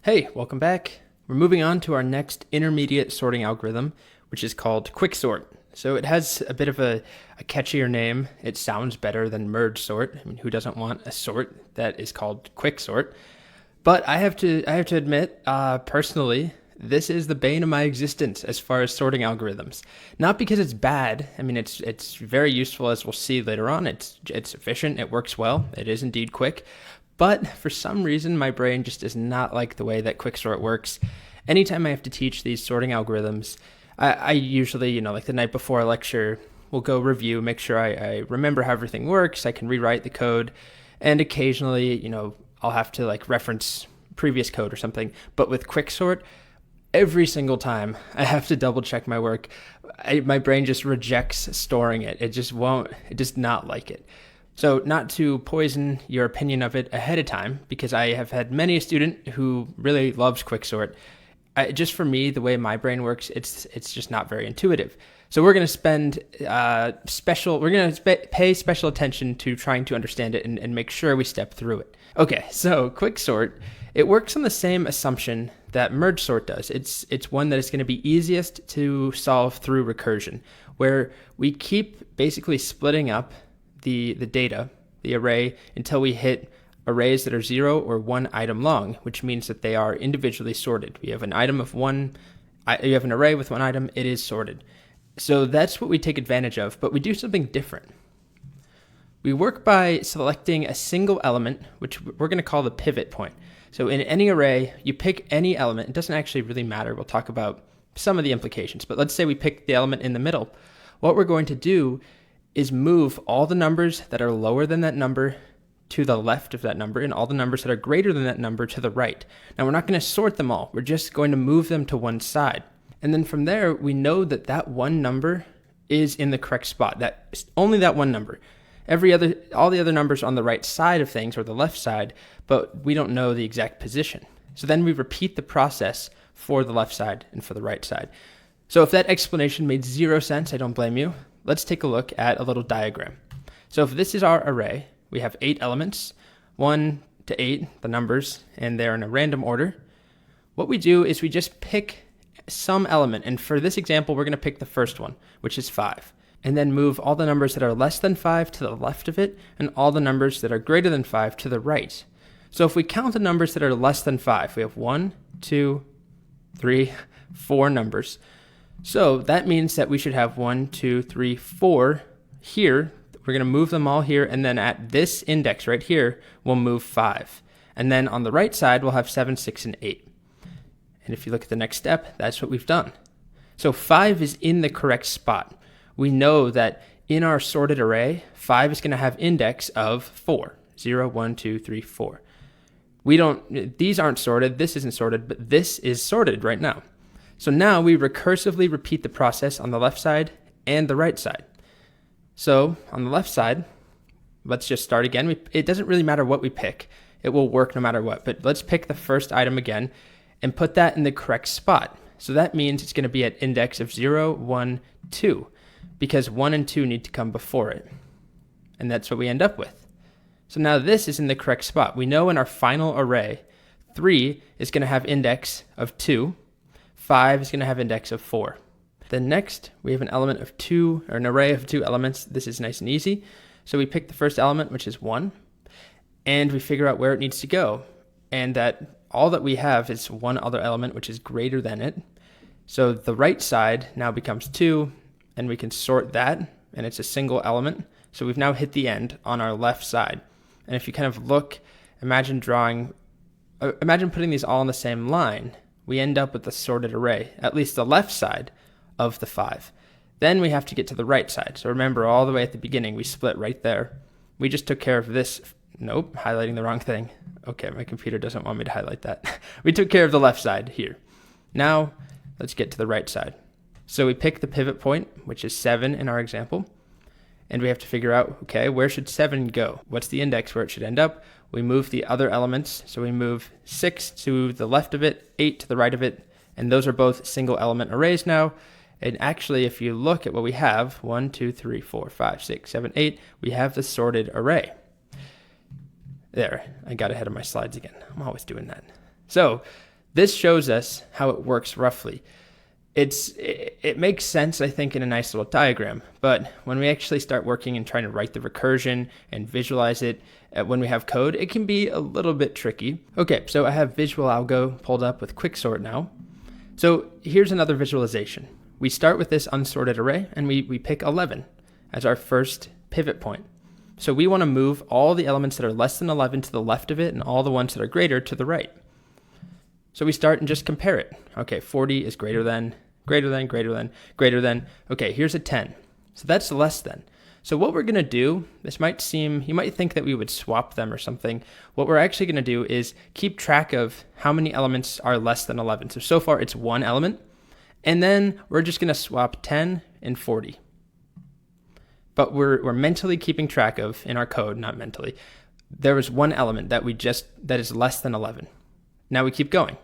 Hey, welcome back. We're moving on to our next intermediate sorting algorithm, which is called Quicksort. So it has a bit of a catchier name. It sounds better than merge sort. I mean, who doesn't want a sort that is called Quicksort? But I have to admit, personally, this is the bane of my existence as far as sorting algorithms. Not because it's bad. I mean, it's very useful, as we'll see later on. It's efficient. It works well. It is indeed quick. But for some reason, my brain just does not like the way that Quicksort works. Anytime I have to teach these sorting algorithms, I usually, like the night before a lecture, will go review, make sure I remember how everything works. I can rewrite the code. And occasionally, I'll have to reference previous code or something. But with Quicksort, every single time I have to double check my work. My brain just rejects storing it. It just won't, it does not like it. So not to poison your opinion of it ahead of time, because I have had many a student who really loves Quicksort. Just for me, the way my brain works, it's just not very intuitive. So we're going to pay special attention to trying to understand it and make sure we step through it. Okay, so Quicksort, it works on the same assumption that merge sort does. It's one that is going to be easiest to solve through recursion, where we keep basically splitting up the data, the array, until we hit arrays that are 0 or 1 item long, which means that they are individually sorted. You have an array with 1 item, it is sorted. So that's what we take advantage of, but we do something different. We work by selecting a single element, which we're going to call the pivot point. So in any array, you pick any element. It doesn't actually really matter. We'll talk about some of the implications, but let's say we pick the element in the middle. What we're going to do is move all the numbers that are lower than that number to the left of that number, and all the numbers that are greater than that number to the right. Now, we're not going to sort them all. We're just going to move them to one side. And then from there, we know that that one number is in the correct spot. Only that one number. All the other numbers are on the right side of things, or the left side, but we don't know the exact position. So then we repeat the process for the left side and for the right side. So if that explanation made zero sense, I don't blame you. Let's take a look at a little diagram. So if this is our array, we have 8 elements, 1 to 8, the numbers, and they're in a random order. What we do is we just pick some element, and for this example, we're going to pick the first one, which is 5, and then move all the numbers that are less than 5 to the left of it, and all the numbers that are greater than 5 to the right. So if we count the numbers that are less than 5, we have 1, 2, 3, 4 numbers. So that means that we should have 1, 2, 3, 4 here. We're going to move them all here, and then at this index right here, we'll move 5. And then on the right side, we'll have 7, 6, and 8. And if you look at the next step, that's what we've done. So 5 is in the correct spot. We know that in our sorted array, 5 is going to have index of 4. 0, 1, 2, 3, 4. These aren't sorted, this isn't sorted, but this is sorted right now. So now we recursively repeat the process on the left side and the right side. So on the left side, let's just start again. It doesn't really matter what we pick. It will work no matter what. But let's pick the first item again and put that in the correct spot. So that means it's going to be at index of 0, 1, 2, because 1 and 2 need to come before it. And that's what we end up with. So now this is in the correct spot. We know in our final array, 3 is going to have index of 2. 5 is going to have index of 4. Then next, we have an array of 2 elements. This is nice and easy. So we pick the first element, which is 1, and we figure out where it needs to go. And that all that we have is one other element, which is greater than it. So the right side now becomes 2, and we can sort that, and it's a single element. So we've now hit the end on our left side. And if you kind of look, imagine putting these all on the same line, we end up with the sorted array, at least the left side of the 5. Then we have to get to the right side. So remember, all the way at the beginning, we split right there. We just took care of this. Nope, highlighting the wrong thing. Okay, my computer doesn't want me to highlight that. We took care of the left side here. Now, let's get to the right side. So we pick the pivot point, which is 7 in our example. And we have to figure out, okay, where should 7 go? What's the index where it should end up? We move the other elements. So we move 6 to the left of it, 8 to the right of it, and those are both single element arrays now. And actually, if you look at what we have, 1, 2, 3, 4, 5, 6, 7, 8, we have the sorted array. There, I got ahead of my slides again. I'm always doing that. So This shows us how it works roughly. It makes sense, I think, in a nice little diagram, but when we actually start working and trying to write the recursion and visualize it when we have code, it can be a little bit tricky. Okay, so I have Visual Algo pulled up with Quicksort now. So here's another visualization. We start with this unsorted array and we pick 11 as our first pivot point. So we want to move all the elements that are less than 11 to the left of it and all the ones that are greater to the right. So we start and just compare it. Okay, 40 is greater than. Okay, here's a 10. So that's less than. So what we're going to do, you might think that we would swap them or something. What we're actually going to do is keep track of how many elements are less than 11. So far it's one element. And then we're just going to swap 10 and 40. But we're mentally keeping track of, in our code, not mentally, there was one element that is less than 11. Now we keep going.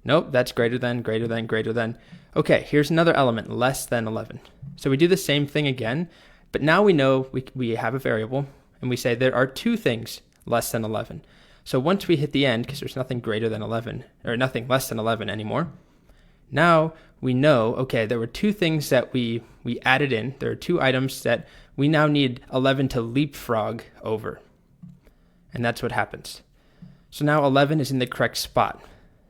Nope, that's greater than. Okay, here's another element, less than 11. So we do the same thing again, but now we know we have a variable, and we say there are two things less than 11. So once we hit the end, because there's nothing greater than 11, or nothing less than 11 anymore, now we know, okay, there were two things that we added in. There are two items that we now need 11 to leapfrog over. And that's what happens. So now 11 is in the correct spot.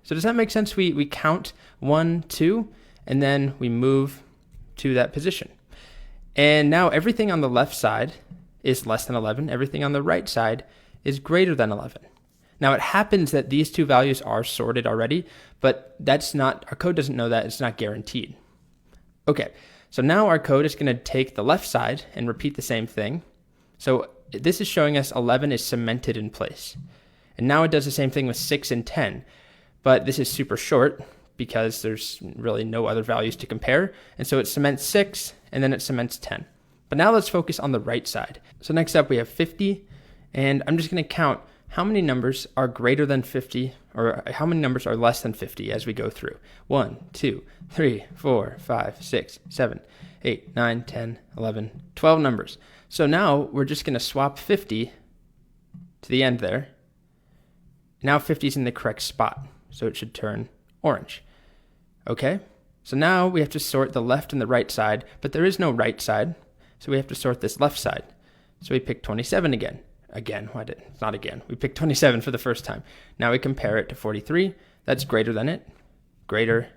So does that make sense? We count 1, 2, and then we move to that position. And now everything on the left side is less than 11. Everything on the right side is greater than 11. Now it happens that these two values are sorted already, but our code doesn't know that. It's not guaranteed. Okay, so now our code is going to take the left side and repeat the same thing. So this is showing us 11 is cemented in place. And now it does the same thing with 6 and 10. But this is super short because there's really no other values to compare. And so it cements 6 and then it cements 10. But now let's focus on the right side. So next up we have 50. And I'm just going to count how many numbers are greater than 50 or how many numbers are less than 50 as we go through. 1, 2, 3, 4, 5, 6, 7, 8, 9, 10, 11, 12 numbers. So now we're just going to swap 50 to the end there. Now 50 is in the correct spot, so it should turn orange. Okay, so now we have to sort the left and the right side, but there is no right side, so we have to sort this left side. So we pick 27 again. Not again. We picked 27 for the first time. Now we compare it to 43. That's greater than it. Greater.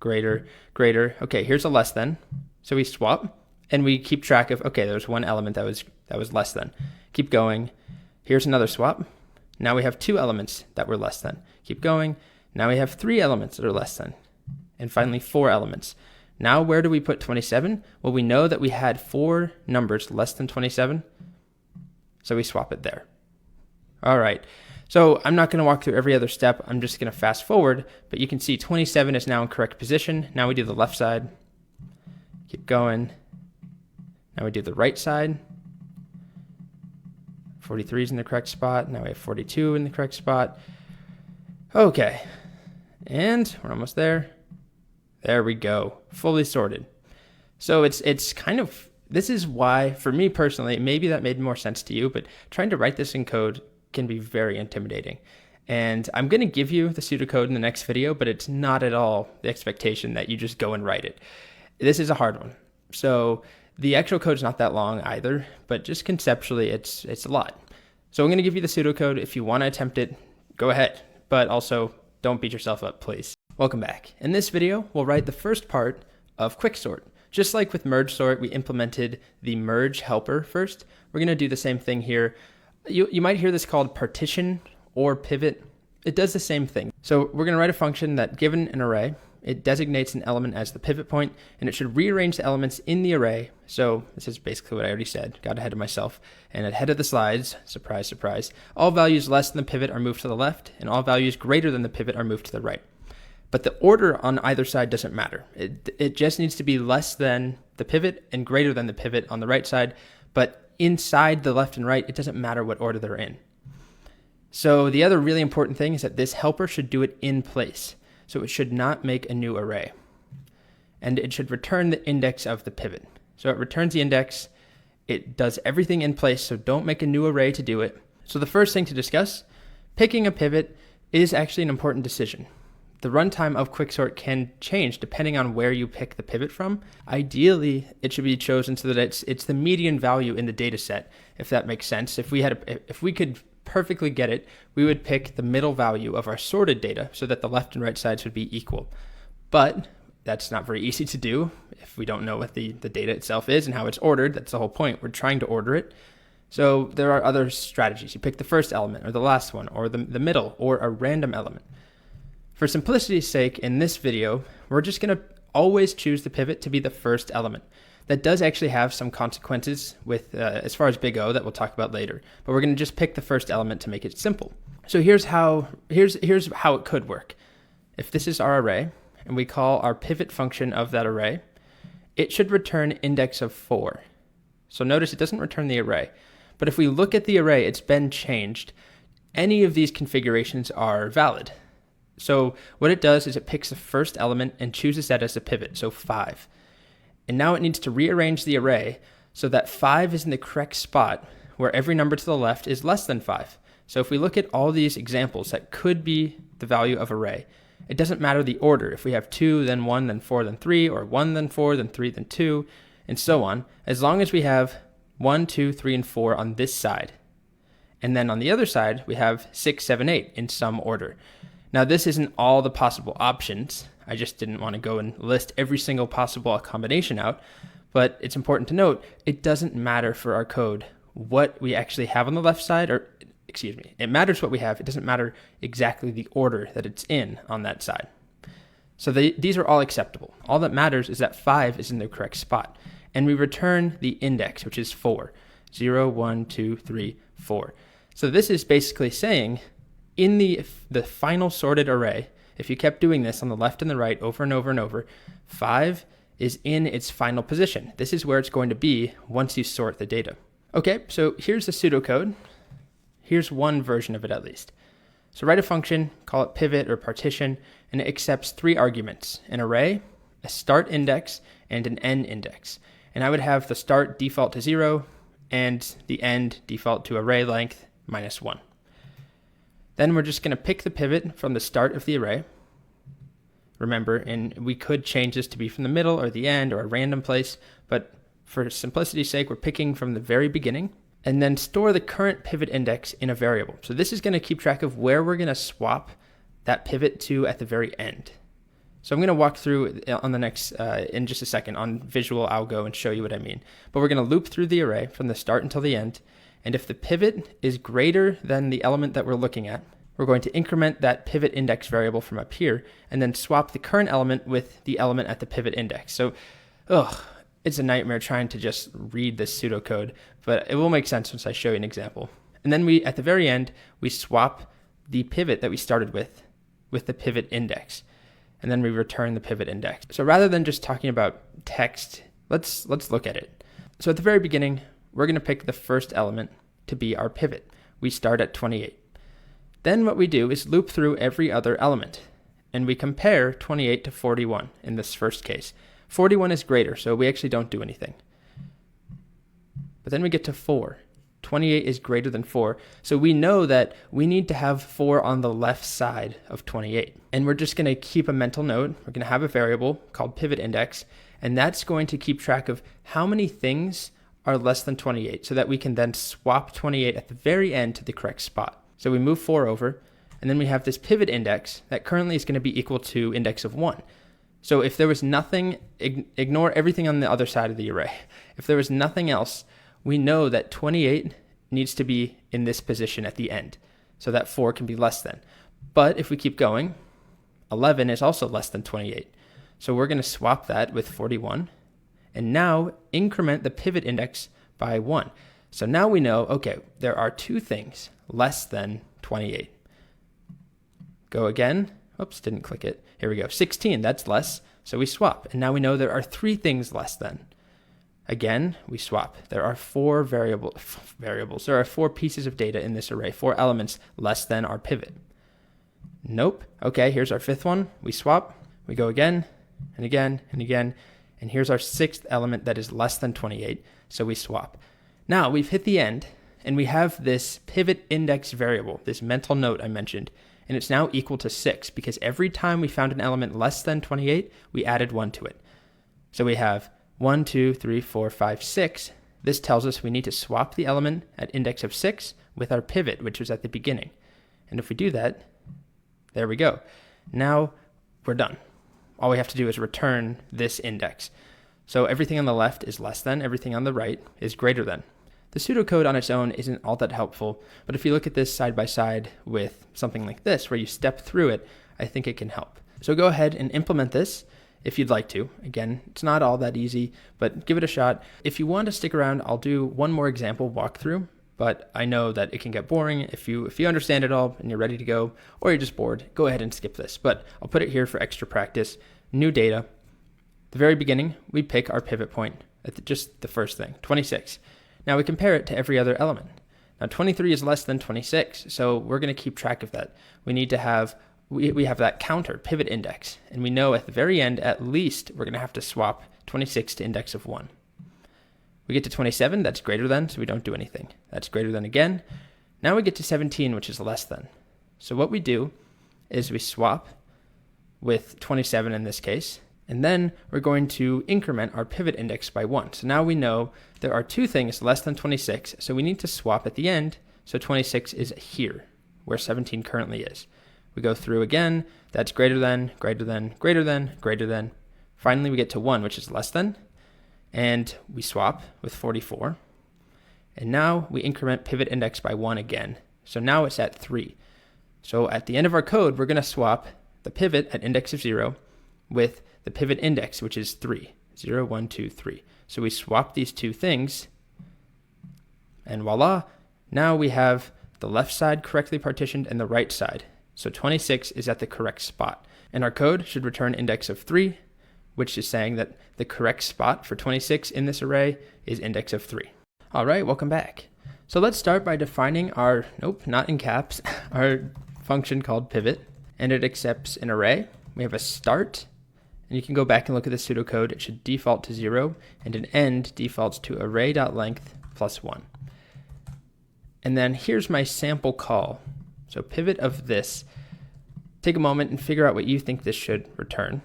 Okay, here's a less than. So we swap, and we keep track of, okay, there's one element that was less than. Keep going. Here's another swap. Now we have two elements that were less than. Keep going. Now we have three elements that are less than. And finally, four elements. Now where do we put 27? Well, we know that we had four numbers less than 27. So we swap it there. All right. So I'm not going to walk through every other step. I'm just going to fast forward. But you can see 27 is now in correct position. Now we do the left side. Keep going. Now we do the right side. 43 is in the correct spot. Now we have 42 in the correct spot. Okay. And we're almost there. There we go. Fully sorted. So it's kind of, this is why, for me personally, maybe that made more sense to you, but trying to write this in code can be very intimidating. And I'm going to give you the pseudocode in the next video, but it's not at all the expectation that you just go and write it. This is a hard one. So the actual code is not that long either, but just conceptually, it's a lot. So I'm going to give you the pseudocode. If you want to attempt it, go ahead. But also, don't beat yourself up, please. Welcome back. In this video, we'll write the first part of Quicksort. Just like with merge sort, we implemented the merge helper first. We're going to do the same thing here. You might hear this called partition or pivot. It does the same thing. So we're going to write a function that, given an array, it designates an element as the pivot point, and it should rearrange the elements in the array. So this is basically what I already said. Got ahead of myself. And ahead of the slides, surprise, surprise, all values less than the pivot are moved to the left, and all values greater than the pivot are moved to the right. But the order on either side doesn't matter. It just needs to be less than the pivot and greater than the pivot on the right side. But inside the left and right, it doesn't matter what order they're in. So the other really important thing is that this helper should do it in place. So it should not make a new array. And it should return the index of the pivot. So it returns the index. It does everything in place, so don't make a new array to do it. So the first thing to discuss, picking a pivot is actually an important decision. The runtime of Quicksort can change depending on where you pick the pivot from. Ideally, it should be chosen so that it's the median value in the data set, if that makes sense. If we could perfectly get it, we would pick the middle value of our sorted data so that the left and right sides would be equal. But that's not very easy to do if we don't know what the data itself is and how it's ordered. That's the whole point. We're trying to order it. So there are other strategies. You pick the first element or the last one or the middle or a random element. For simplicity's sake, in this video, we're just going to always choose the pivot to be the first element. That does actually have some consequences with as far as big O that we'll talk about later, but we're going to just pick the first element to make it simple. So here's how it could work. If this is our array and we call our pivot function of that array, it should return index of 4. So notice it doesn't return the array, but if we look at the array, it's been changed. Any of these configurations are valid. So what it does is it picks the first element and chooses that as a pivot, so 5. And now it needs to rearrange the array so that 5 is in the correct spot where every number to the left is less than 5. So if we look at all these examples that could be the value of array, it doesn't matter the order. If we have 2, then 1, then 4, then 3, or 1, then 4, then 3, then 2, and so on, as long as we have 1, 2, 3, and 4 on this side. And then on the other side, we have 6, 7, 8 in some order. Now, this isn't all the possible options. I just didn't want to go and list every single possible combination out, but it's important to note, it doesn't matter for our code what we actually have on the left side, it matters what we have. It doesn't matter exactly the order that it's in on that side. So these are all acceptable. All that matters is that 5 is in the correct spot, and we return the index, which is 4. 0, 1, 2, 3, 4. So this is basically saying, in the final sorted array, if you kept doing this on the left and the right over and over and over, 5 is in its final position. This is where it's going to be once you sort the data. Okay, so here's the pseudocode. Here's one version of it at least. So write a function, call it pivot or partition, and it accepts 3 arguments: an array, a start index, and an end index. And I would have the start default to 0 and the end default to array length -1. Then we're just going to pick the pivot from the start of the array. Remember, and we could change this to be from the middle or the end or a random place, but for simplicity's sake, we're picking from the very beginning, and then store the current pivot index in a variable. So this is going to keep track of where we're going to swap that pivot to at the very end. So I'm going to walk through on the next, in just a second, on visual algo and show you what I mean. But we're going to loop through the array from the start until the end. And if the pivot is greater than the element that we're looking at, we're going to increment that pivot index variable from up here and then swap the current element with the element at the pivot index. So, it's a nightmare trying to just read this pseudocode, but it will make sense once I show you an example. And then at the very end, we swap the pivot that we started with the pivot index. And then we return the pivot index. So rather than just talking about text, let's look at it. So at the very beginning, we're going to pick the first element to be our pivot. We start at 28. Then what we do is loop through every other element, and we compare 28 to 41 in this first case. 41 is greater, so we actually don't do anything. But then we get to 4. 28 is greater than 4, so we know that we need to have 4 on the left side of 28. And we're just going to keep a mental note. We're going to have a variable called pivot index, and that's going to keep track of how many things are less than 28, so that we can then swap 28 at the very end to the correct spot. So we move 4 over, and then we have this pivot index that currently is going to be equal to index of 1. So if there was nothing, ignore everything on the other side of the array. If there was nothing else, we know that 28 needs to be in this position at the end, so that 4 can be less than. But if we keep going, 11 is also less than 28. So we're going to swap that with 41, and now increment the pivot index by 1. So now we know, okay, there are 2 things less than 28. Go again. Oops, didn't click it. Here we go. 16, that's less. So we swap. And now we know there are 3 things less than. Again, we swap. There are 4 variables. There are 4 pieces of data in this array, 4 elements less than our pivot. Nope. Okay, here's our 5th one. We swap. We go again and again and again. And here's our 6th element that is less than 28. So we swap. Now we've hit the end, and we have this pivot index variable, this mental note I mentioned, and it's now equal to 6 because every time we found an element less than 28, we added 1 to it. So we have 1, 2, 3, 4, 5, 6. This tells us we need to swap the element at index of 6 with our pivot, which was at the beginning. And if we do that, there we go. Now we're done. All we have to do is return this index. So everything on the left is less than, everything on the right is greater than. The pseudocode on its own isn't all that helpful, but if you look at this side by side with something like this, where you step through it, I think it can help. So go ahead and implement this if you'd like to. Again, it's not all that easy, but give it a shot. If you want to stick around, I'll do one more example walkthrough, but I know that it can get boring. If you understand it all and you're ready to go, or you're just bored, go ahead and skip this. But I'll put it here for extra practice. New data. The very beginning, we pick our pivot point at just the first thing, 26. Now we compare it to every other element. Now 23 is less than 26, so we're going to keep track of that. We need to have, we have that counter, pivot index, and we know at the very end, at least, we're going to have to swap 26 to index of 1. We get to 27, that's greater than, so we don't do anything. That's greater than again. Now we get to 17, which is less than. So what we do is we swap with 27 in this case, and then we're going to increment our pivot index by 1. So now we know there are two things less than 26, so we need to swap at the end, so 26 is here, where 17 currently is. We go through again, that's greater than, greater than, greater than, greater than. Finally, we get to 1, which is less than, and we swap with 44. And now we increment pivot index by 1 again. So now it's at 3. So at the end of our code, we're going to swap the pivot at index of 0 with the pivot index, which is 3. 0, 1, 2, 3. So we swap these two things, and voila, now we have the left side correctly partitioned and the right side. So 26 is at the correct spot. And our code should return index of 3, which is saying that the correct spot for 26 in this array is index of 3. All right, welcome back. So let's start by defining our, nope, not in caps, our function called pivot, and it accepts an array. We have a start, and you can go back and look at the pseudocode. It should default to 0, and an end defaults to array.length plus 1. And then here's my sample call. So pivot of this. Take a moment and figure out what you think this should return.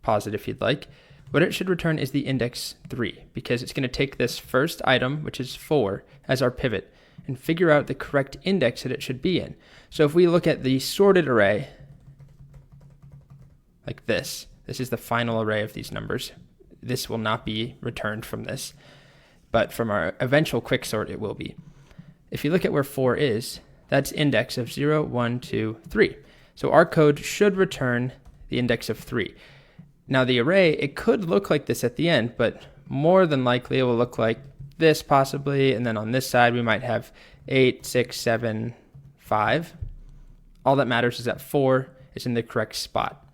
Pause it if you'd like. What it should return is the index 3, because it's going to take this first item, which is 4, as our pivot, and figure out the correct index that it should be in. So if we look at the sorted array, like this is the final array of these numbers. This will not be returned from this, but from our eventual quicksort, it will be. If you look at where 4 is, that's index of 0, 1, 2, 3. So our code should return the index of 3. Now the array, it could look like this at the end, but more than likely it will look like this possibly, and then on this side we might have 8, 6, 7, 5. All that matters is that 4 is in the correct spot.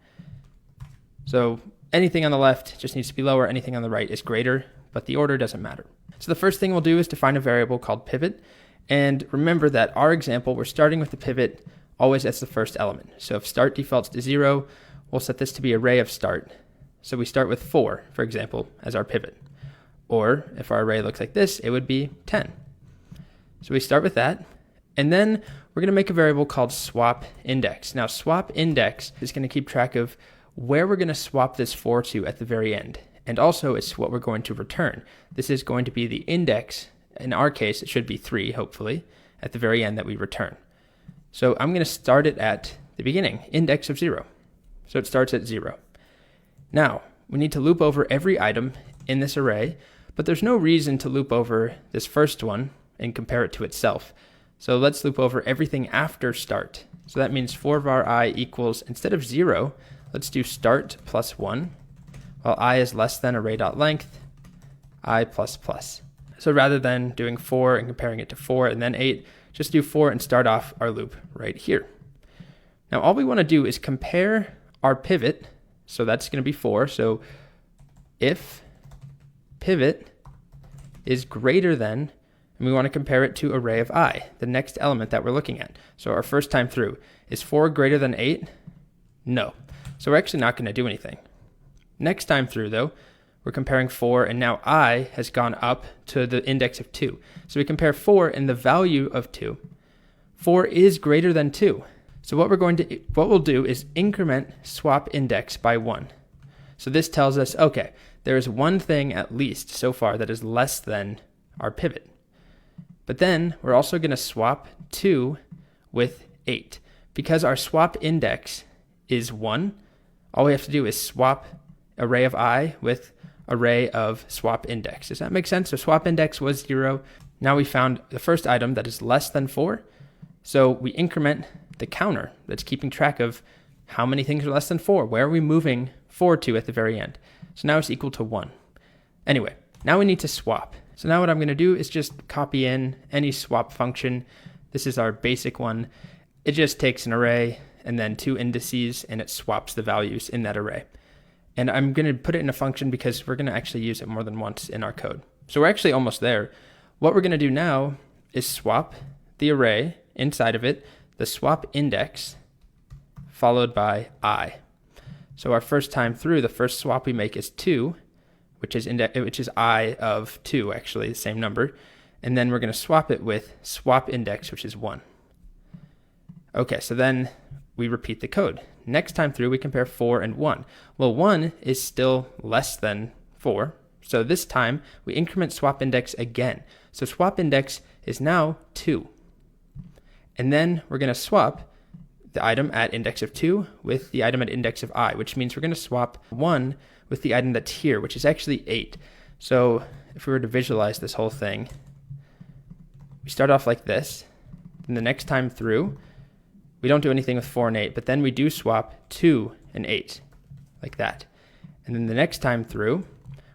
So anything on the left just needs to be lower, anything on the right is greater, but the order doesn't matter. So the first thing we'll do is define a variable called pivot. And remember that our example, we're starting with the pivot always as the first element. So if start defaults to 0, we'll set this to be array of start. So we start with 4, for example, as our pivot. Or if our array looks like this, it would be 10. So we start with that. And then we're going to make a variable called swap index. Now swap index is going to keep track of where we're going to swap this 4 to at the very end. And also it's what we're going to return. This is going to be the index. In our case, it should be 3, hopefully, at the very end that we return. So I'm going to start it at the beginning, index of 0. So it starts at 0. Now, we need to loop over every item in this array, but there's no reason to loop over this first one and compare it to itself. So let's loop over everything after start. So that means for var I equals, instead of 0, let's do start plus 1, while I is less than array.length, I plus plus. So rather than doing 4 and comparing it to 4 and then 8, just do 4 and start off our loop right here. Now all we want to do is compare our pivot, so that's going to be 4. So if pivot is greater than, and we want to compare it to array of I, the next element that we're looking at. So our first time through, is 4 greater than 8? No. So we're actually not going to do anything. Next time through though, we're comparing 4, and now I has gone up to the index of 2. So we compare 4 and the value of 2. 4 is greater than 2. So what we'll do is increment swap index by 1. So this tells us, okay, there is one thing at least so far that is less than our pivot. But then we're also going to swap 2 with 8. Because our swap index is 1, all we have to do is swap array of I with array of swap index. Does that make sense? So swap index was 0. Now we found the first item that is less than 4. So we increment the counter that's keeping track of how many things are less than 4. Where are we moving 4 to at the very end? So now it's equal to 1. Anyway, now we need to swap. So now what I'm going to do is just copy in any swap function. This is our basic one. It just takes an array and then 2 indices, and it swaps the values in that array. And I'm going to put it in a function because we're going to actually use it more than once in our code. So we're actually almost there. What we're going to do now is swap the array inside of it, the swap index, followed by I. So our first time through, the first swap we make is 2, which is I of 2, actually, the same number. And then we're going to swap it with swap index, which is 1. Okay, so then we repeat the code. Next time through, we compare 4 and 1. Well, 1 is still less than 4. So this time, we increment swap index again. So swap index is now 2. And then we're going to swap the item at index of 2 with the item at index of I, which means we're going to swap 1 with the item that's here, which is actually 8. So if we were to visualize this whole thing, we start off like this. And the next time through, we don't do anything with 4 and 8, but then we do swap 2 and 8, like that. And then the next time through,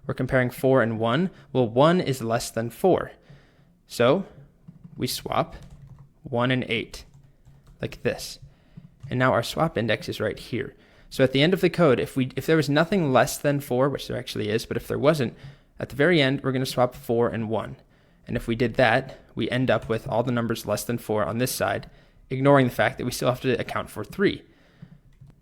we're comparing 4 and 1. Well, 1 is less than 4. So we swap 1 and 8, like this. And now our swap index is right here. So at the end of the code, if there was nothing less than 4, which there actually is, but if there wasn't, at the very end, we're going to swap 4 and 1. And if we did that, we end up with all the numbers less than 4 on this side, ignoring the fact that we still have to account for 3.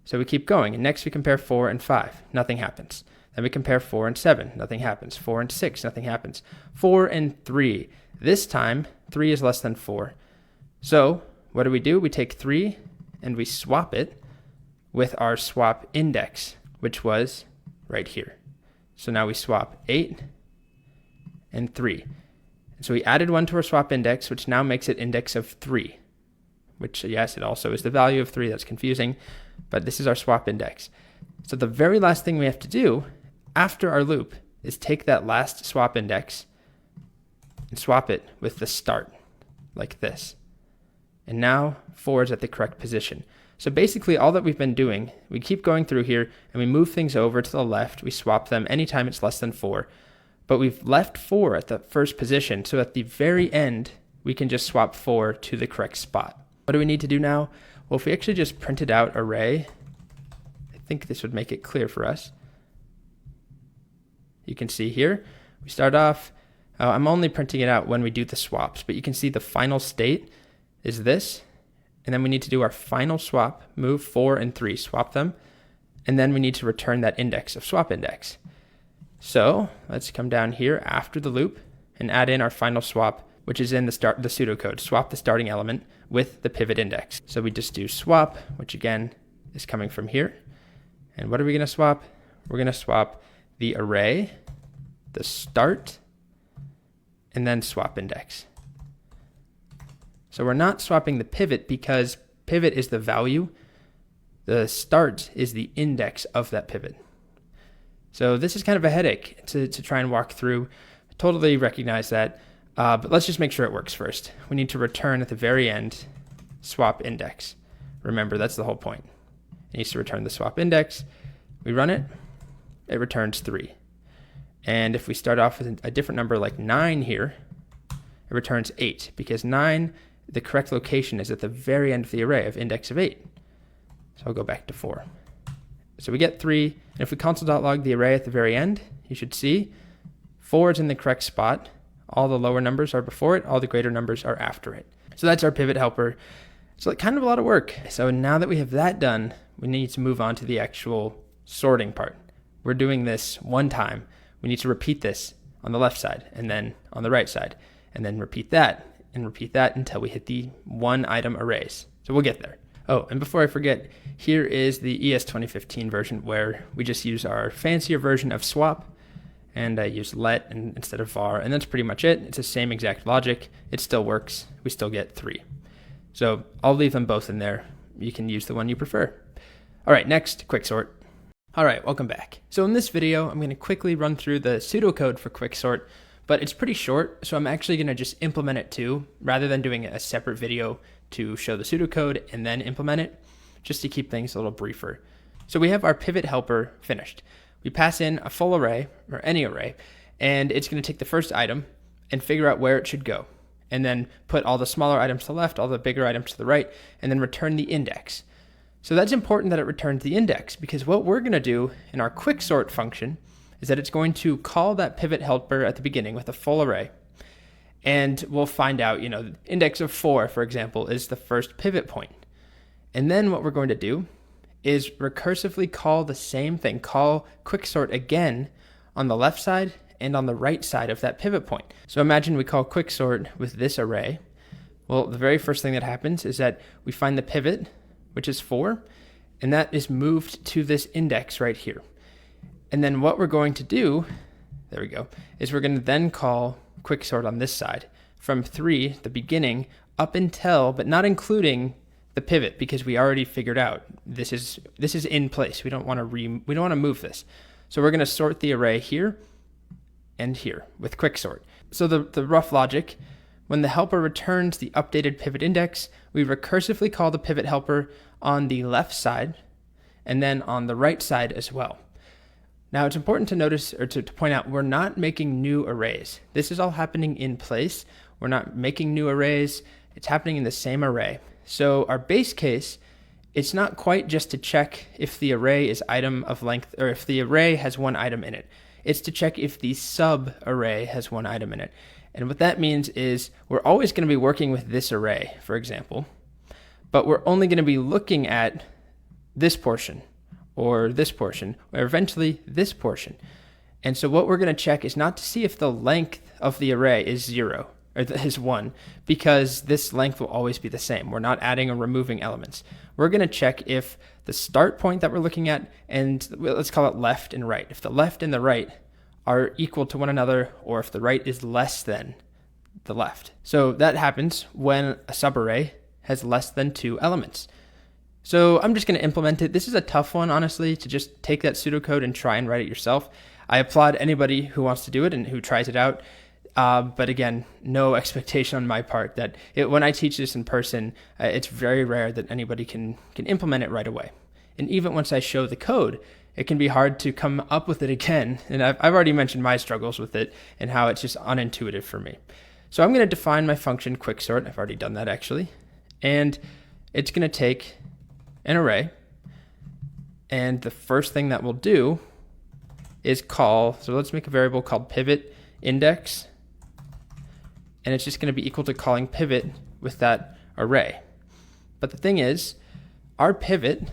So we keep going, and next we compare 4 and 5, nothing happens. Then we compare 4 and 7, nothing happens. 4 and 6, nothing happens. 4 and 3, this time 3 is less than 4. So what do? We take 3 and we swap it with our swap index, which was right here. So now we swap 8 and 3. So we added 1 to our swap index, which now makes it index of 3. Which, yes, it also is the value of 3. That's confusing, but this is our swap index. So the very last thing we have to do after our loop is take that last swap index and swap it with the start, like this. And now 4 is at the correct position. So basically all that we've been doing, we keep going through here and we move things over to the left. We swap them anytime it's less than 4. But we've left 4 at the first position. So at the very end, we can just swap 4 to the correct spot. What do we need to do now? Well, if we actually just printed out array, I think this would make it clear for us. You can see here, we start off, I'm only printing it out when we do the swaps, but you can see the final state is this. And then we need to do our final swap, move 4 and 3, swap them. And then we need to return that index of swap index. So let's come down here after the loop and add in our final swap, which is in the pseudocode, swap the starting element with the pivot index. So we just do swap, which again is coming from here. And what are we going to swap? We're going to swap the array, the start, and then swap index. So we're not swapping the pivot because pivot is the value. The start is the index of that pivot. So this is kind of a headache to try and walk through. I totally recognize that. But let's just make sure it works first. We need to return at the very end swap index. Remember, that's the whole point. It needs to return the swap index. We run it. It returns 3. And if we start off with a different number like 9 here, it returns 8 because 9, the correct location is at the very end of the array of index of 8. So I'll go back to 4. So we get 3. And if we console.log the array at the very end, you should see 4 is in the correct spot. All the lower numbers are before it, all the greater numbers are after it. So that's our pivot helper. So kind of a lot of work. So now that we have that done, we need to move on to the actual sorting part. We're doing this one time. We need to repeat this on the left side and then on the right side, and then repeat that until we hit the one item arrays. So we'll get there. Oh, and before I forget, here is the ES 2015 version where we just use our fancier version of swap, and I use let instead of var, and that's pretty much it. It's the same exact logic. It still works. We still get 3. So I'll leave them both in there. You can use the one you prefer. All right, next, Quicksort. All right, welcome back. So in this video, I'm going to quickly run through the pseudocode for Quicksort, but it's pretty short, so I'm actually going to just implement it too, rather than doing a separate video to show the pseudocode and then implement it, just to keep things a little briefer. So we have our pivot helper finished. We pass in a full array, or any array, and it's going to take the first item and figure out where it should go, and then put all the smaller items to the left, all the bigger items to the right, and then return the index. So that's important that it returns the index, because what we're going to do in our quicksort function is that it's going to call that pivot helper at the beginning with a full array. And we'll find out, the index of 4, for example, is the first pivot point. And then what we're going to do is recursively call the same thing, call quicksort again on the left side and on the right side of that pivot point. So imagine we call quicksort with this array. Well, the very first thing that happens is that we find the pivot, which is 4, and that is moved to this index right here. And then what we're going to do, there we go, is we're going to then call quicksort on this side from 3, the beginning, up until, but not including the pivot, because we already figured out this is in place. We don't want to move this. So we're going to sort the array here and here with quicksort. So the rough logic, when the helper returns the updated pivot index, we recursively call the pivot helper on the left side and then on the right side as well. Now it's important to notice, or to point out, we're not making new arrays. This is all happening in place. We're not making new arrays. It's happening in the same array. So our base case, it's not quite just to check if the array is item of length, or if the array has one item in it. It's to check if the sub array has one item in it. And what that means is we're always going to be working with this array, for example, but we're only going to be looking at this portion or eventually this portion. And so what we're going to check is not to see if the length of the array is 0 or is 1, because this length will always be the same. We're not adding or removing elements. We're going to check if the start point that we're looking at, and let's call it left and right, if the left and the right are equal to one another, or if the right is less than the left. So that happens when a subarray has less than 2 elements. So I'm just going to implement it. This is a tough one, honestly, to just take that pseudocode and try and write it yourself. I applaud anybody who wants to do it and who tries it out. But again, no expectation on my part that when I teach this in person, it's very rare that anybody can implement it right away. And even once I show the code, it can be hard to come up with it again. And I've already mentioned my struggles with it and how it's just unintuitive for me. So I'm going to define my function quicksort. I've already done that actually. And it's going to take an array. And the first thing that we'll do is call, so let's make a variable called pivot index. And it's just going to be equal to calling pivot with that array. But the thing is, our pivot,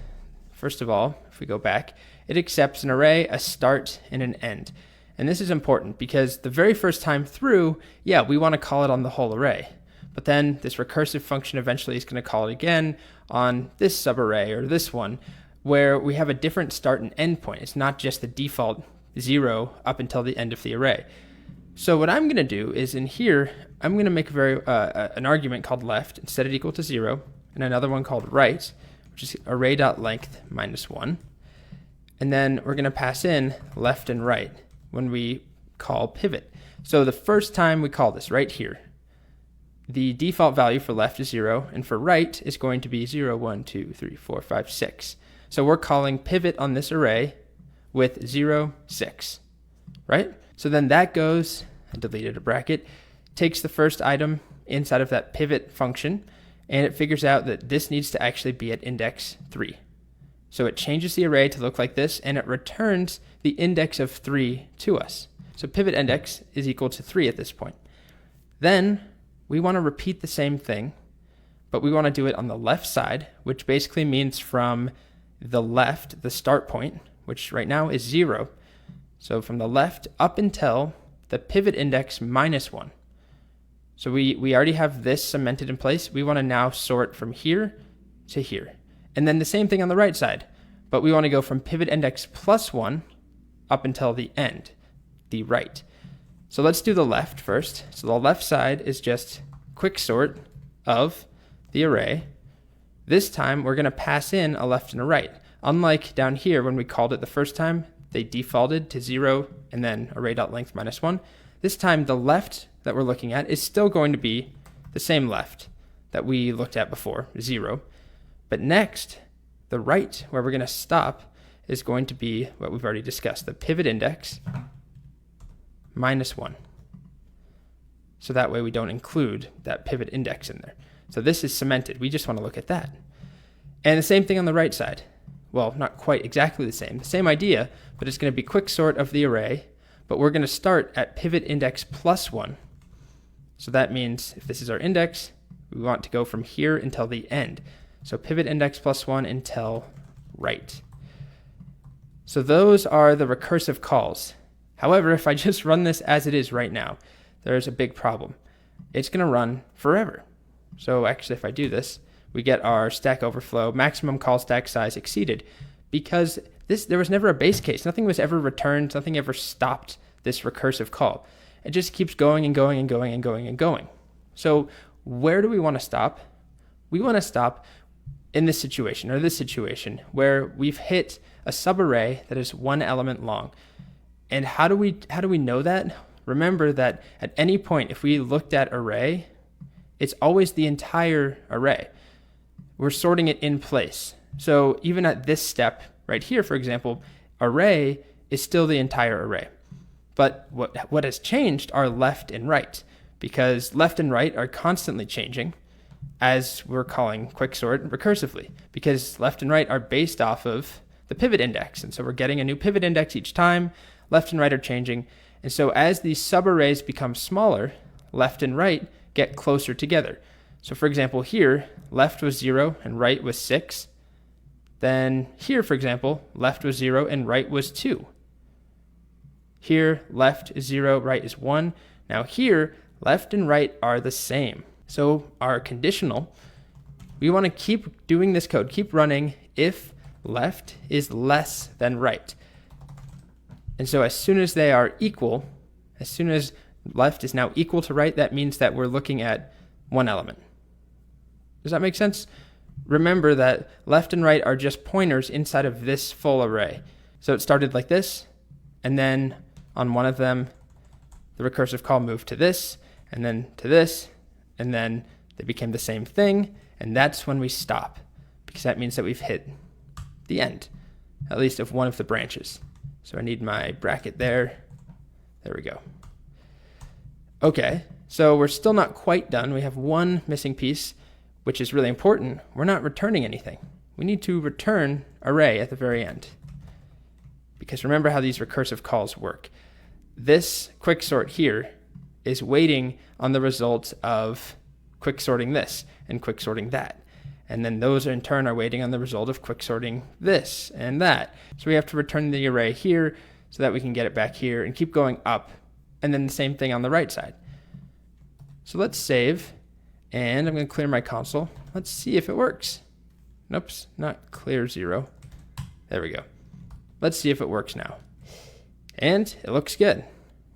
first of all, if we go back, it accepts an array, a start, and an end. And this is important because the very first time through, yeah, we want to call it on the whole array. But then this recursive function eventually is going to call it again on this subarray or this one, where we have a different start and end point. It's not just the default 0 up until the end of the array. So what I'm going to do is in here, I'm going to make an argument called left and set it equal to 0, and another one called right, which is array.length minus 1. And then we're going to pass in left and right when we call pivot. So the first time we call this right here, the default value for left is 0, and for right is going to be 0, 1, 2, 3, 4, 5, 6. So we're calling pivot on this array with 0, 6, right? So then that goes, I deleted a bracket, takes the first item inside of that pivot function, and it figures out that this needs to actually be at index 3. So it changes the array to look like this, and it returns the index of 3 to us. So pivot index is equal to 3 at this point. Then we want to repeat the same thing, but we want to do it on the left side, which basically means from the left, the start point, which right now is 0. So from the left up until the pivot index minus 1. So we already have this cemented in place. We want to now sort from here to here. And then the same thing on the right side, but we want to go from pivot index plus 1 up until the end, the right. So let's do the left first. So the left side is just quicksort of the array. This time we're going to pass in a left and a right. Unlike down here when we called it the first time, they defaulted to 0 and then array.length minus 1. This time the left that we're looking at is still going to be the same left that we looked at before, 0. But next, the right where we're going to stop is going to be what we've already discussed, the pivot index minus 1. So that way we don't include that pivot index in there. So this is cemented. We just want to look at that. And the same thing on the right side. Well, not quite exactly the same idea, but it's going to be quicksort of the array, but we're going to start at pivot index plus 1. So that means if this is our index, we want to go from here until the end. So pivot index plus 1 until right. So those are the recursive calls. However, if I just run this as it is right now, there's a big problem. It's going to run forever. So actually, if I do this, we get our Stack Overflow maximum call stack size exceeded because there was never a base case. Nothing was ever returned. Nothing ever stopped this recursive call. It just keeps going and going and going and going and going. So where do we want to stop? We want to stop in this situation where we've hit a subarray that is one element long. And how do we know that? Remember that at any point, if we looked at array, it's always the entire array. We're sorting it in place. So even at this step right here, for example, array is still the entire array. But what has changed are left and right, because left and right are constantly changing as we're calling quicksort recursively, because left and right are based off of the pivot index. And so we're getting a new pivot index each time. Left and right are changing. And so as these subarrays become smaller, left and right get closer together. So for example, here, left was 0 and right was 6. Then here, for example, left was 0 and right was 2. Here, left is 0, right is 1. Now here, left and right are the same. So our conditional, we want to keep doing this code, keep running if left is less than right. And so as soon as they are equal, as soon as left is now equal to right, that means that we're looking at one element. Does that make sense? Remember that left and right are just pointers inside of this full array. So it started like this, and then on one of them, the recursive call moved to this, and then to this, and then they became the same thing, and that's when we stop, because that means that we've hit the end, at least of one of the branches. So I need my bracket there. There we go. Okay, so we're still not quite done. We have one missing piece, which is really important. We're not returning anything. We need to return array at the very end. Because remember how these recursive calls work. This quicksort here is waiting on the results of quicksorting this and quicksorting that. And then those in turn are waiting on the result of quicksorting this and that. So we have to return the array here so that we can get it back here and keep going up. And then the same thing on the right side. So let's save, and I'm going to clear my console. Let's see if it works. Nope, not clear 0. There we go. Let's see if it works now. And it looks good.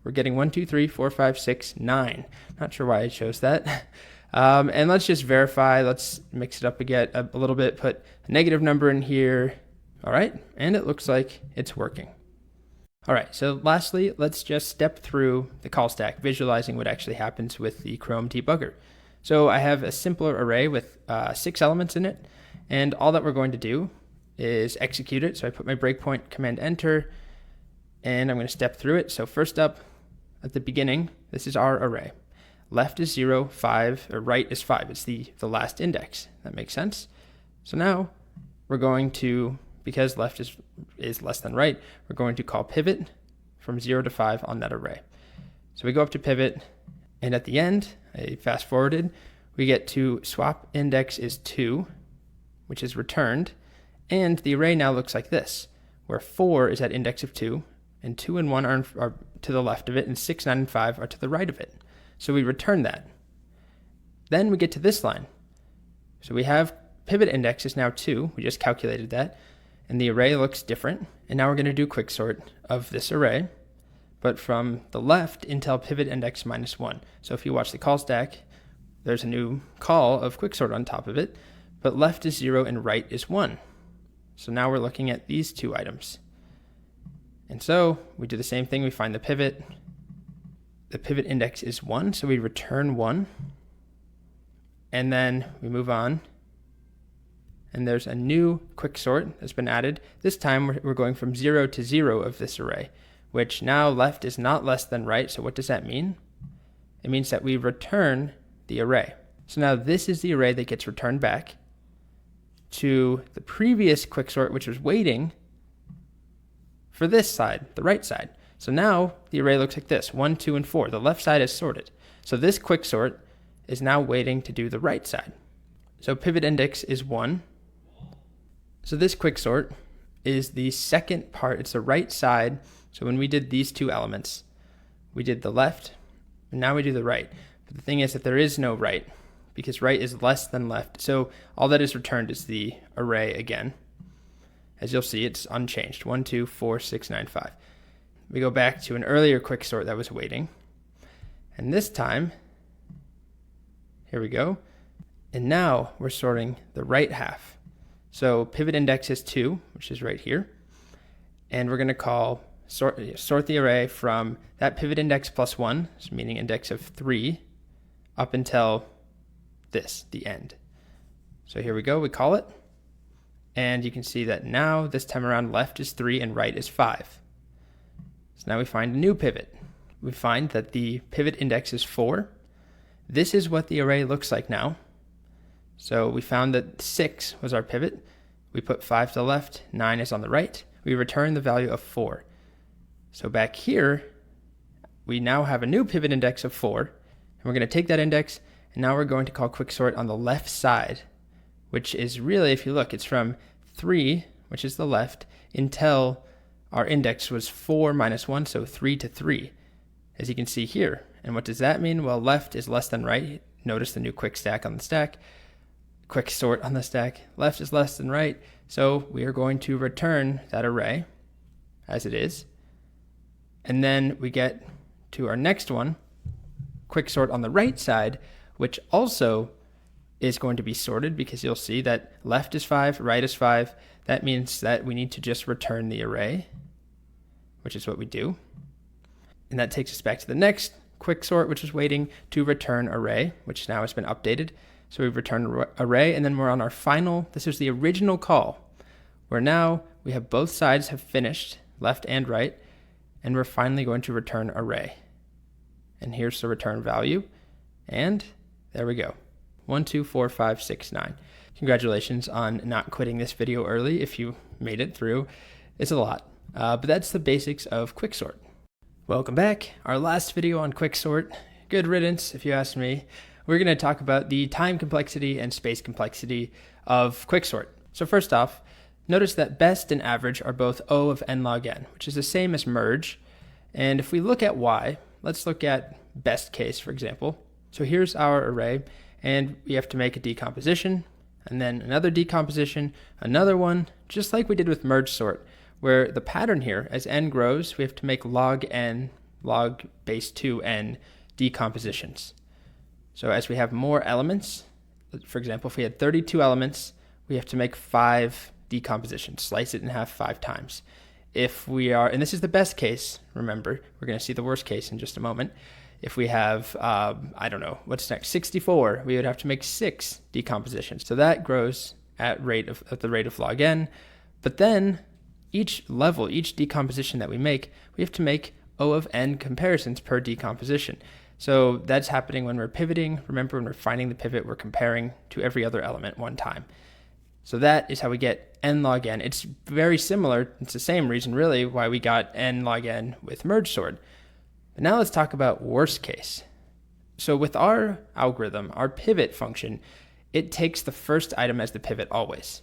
We're getting 1, 2, 3, 4, 5, 6, 9. Not sure why I chose that. And let's just verify. Let's mix it up again a little bit, put a negative number in here. All right, and it looks like it's working. All right, so lastly, let's just step through the call stack, visualizing what actually happens with the Chrome debugger. So I have a simpler array with 6 elements in it, and all that we're going to do is execute it. So I put my breakpoint, command enter, and I'm going to step through it. So first up, at the beginning, this is our array. Left is 0, 5, or right is 5. It's the last index. That makes sense. So now we're going to, because left is less than right, we're going to call pivot from 0 to 5 on that array. So we go up to pivot, and at the end, I fast forwarded, we get to swap index is 2, which is returned, and the array now looks like this, where 4 is at index of 2, and 2 and 1 are to the left of it, and 6, 9, and 5 are to the right of it. So we return that. Then we get to this line. So we have pivot index is now 2. We just calculated that. And the array looks different. And now we're going to do quicksort of this array, but from the left until pivot index minus 1. So if you watch the call stack, there's a new call of quicksort on top of it, but left is 0 and right is 1. So now we're looking at these two items. And so we do the same thing. We find the pivot. The pivot index is 1, so we return 1. And then we move on. And there's a new quicksort that's been added. This time we're going from 0 to 0 of this array, which now left is not less than right. So what does that mean? It means that we return the array. So now this is the array that gets returned back to the previous quicksort, which was waiting for this side, the right side. So now the array looks like this: 1, 2, and 4. The left side is sorted. So this quicksort is now waiting to do the right side. So pivot index is 1. So this quicksort is the second part. It's the right side. So when we did these two elements, we did the left, and now we do the right. But the thing is that there is no right, because right is less than left. So all that is returned is the array again. As you'll see, it's unchanged: 1, 2, 4, 6, 9, 5. We go back to an earlier quicksort that was waiting. And this time, here we go. And now we're sorting the right half. So pivot index is 2, which is right here. And we're going to call sort the array from that pivot index plus 1, so meaning index of 3, up until this, the end. So here we go, we call it. And you can see that now, this time around, left is 3 and right is 5. So now we find a new pivot. We find that the pivot index is 4. This is what the array looks like now. So we found that 6 was our pivot. We put 5 to the left, 9 is on the right. We return the value of 4. So back here, we now have a new pivot index of 4. And we're going to take that index, and now we're going to call quicksort on the left side, which is really, if you look, it's from 3, which is the left, until our index was 4 minus 1, so 3 to 3, as you can see here. And what does that mean? Well, left is less than right. Notice the new quicksort on the stack. Left is less than right, so we are going to return that array as it is. And then we get to our next one, quicksort on the right side, which also is going to be sorted, because you'll see that left is 5, right is 5. That means that we need to just return the array, which is what we do. And that takes us back to the next quicksort, which is waiting to return array, which now has been updated. So we've returned array, and then we're on our final, this is the original call, where now we have both sides have finished, left and right, and we're finally going to return array. And here's the return value, and there we go. 1, 2, 4, 5, 6, 9. Congratulations on not quitting this video early if you made it through. It's a lot, but that's the basics of quicksort. Welcome back. Our last video on quicksort. Good riddance, if you ask me. We're going to talk about the time complexity and space complexity of quicksort. So first off, notice that best and average are both O of n log n, which is the same as merge. And if we look at y, let's look at best case, for example. So here's our array, and we have to make a decomposition, and then another decomposition, another one, just like we did with merge sort, where the pattern here, as n grows, we have to make log n, log base 2n decompositions. So as we have more elements, for example, if we had 32 elements, we have to make 5 decompositions, slice it in half 5 times. If we are, and this is the best case, remember, we're going to see the worst case in just a moment. If we have, I don't know, what's next, 64, we would have to make 6 decompositions. So that grows at the rate of log n. But then each level, each decomposition that we have to make O of n comparisons per decomposition. So that's happening when we're pivoting. Remember, when we're finding the pivot, we're comparing to every other element one time. So that is how we get n log n. It's very similar. It's the same reason, really, why we got n log n with merge sort. But now let's talk about worst case. So with our algorithm, our pivot function, it takes the first item as the pivot always.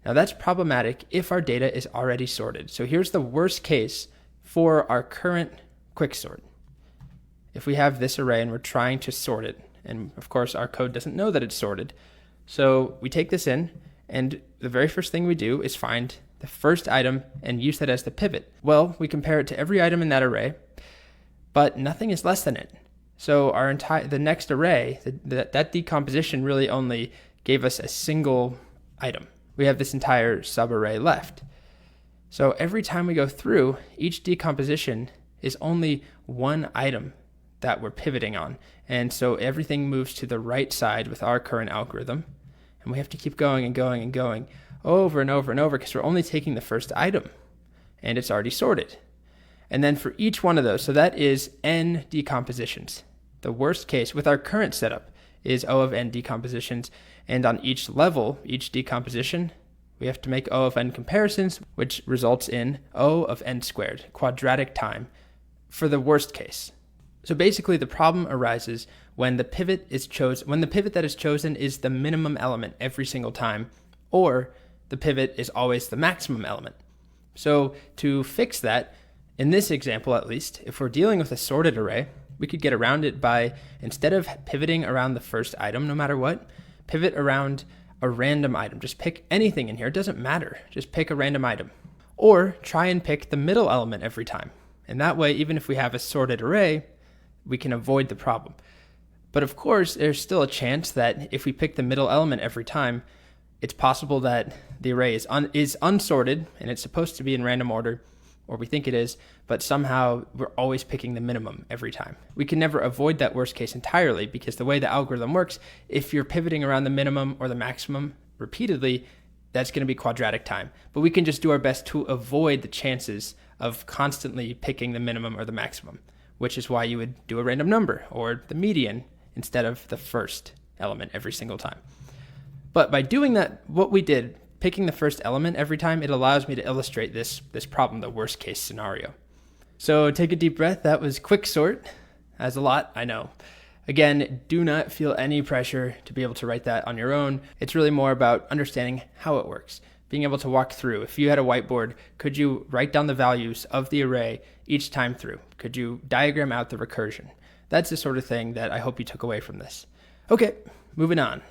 Now that's problematic if our data is already sorted. So here's the worst case for our current quicksort. If we have this array and we're trying to sort it, and of course our code doesn't know that it's sorted, So we take this in, and the very first thing we do is find the first item and use that as the pivot. Well, we compare it to every item in that array, but nothing is less than it. So the next array, that decomposition really only gave us a single item. We have this entire subarray left. So every time we go through, each decomposition is only one item that we're pivoting on. And so everything moves to the right side with our current algorithm. And we have to keep going and going and going over and over and over because we're only taking the first item and it's already sorted. And then for each one of those, so that is n decompositions. The worst case with our current setup is O of n decompositions. And on each level, each decomposition, we have to make O of n comparisons, which results in O of n squared, quadratic time, for the worst case. So basically the problem arises when the pivot that is chosen is the minimum element every single time, or the pivot is always the maximum element. So to fix that, in this example at least, if we're dealing with a sorted array, we could get around it by, instead of pivoting around the first item no matter what, pivot around a random item. Just pick anything in here, it doesn't matter, just pick a random item. Or try and pick the middle element every time. And that way, even if we have a sorted array, we can avoid the problem. But of course, there's still a chance that if we pick the middle element every time, it's possible that the array is unsorted and it's supposed to be in random order, or we think it is, but somehow we're always picking the minimum every time. We can never avoid that worst case entirely because the way the algorithm works, if you're pivoting around the minimum or the maximum repeatedly, that's going to be quadratic time. But we can just do our best to avoid the chances of constantly picking the minimum or the maximum, which is why you would do a random number or the median instead of the first element every single time. But by doing that, what we did, picking the first element every time, it allows me to illustrate this problem, the worst case scenario. So take a deep breath. That was Quicksort. That's a lot, I know. Again, do not feel any pressure to be able to write that on your own. It's really more about understanding how it works, being able to walk through. If you had a whiteboard, could you write down the values of the array each time through? Could you diagram out the recursion? That's the sort of thing that I hope you took away from this. Okay, moving on.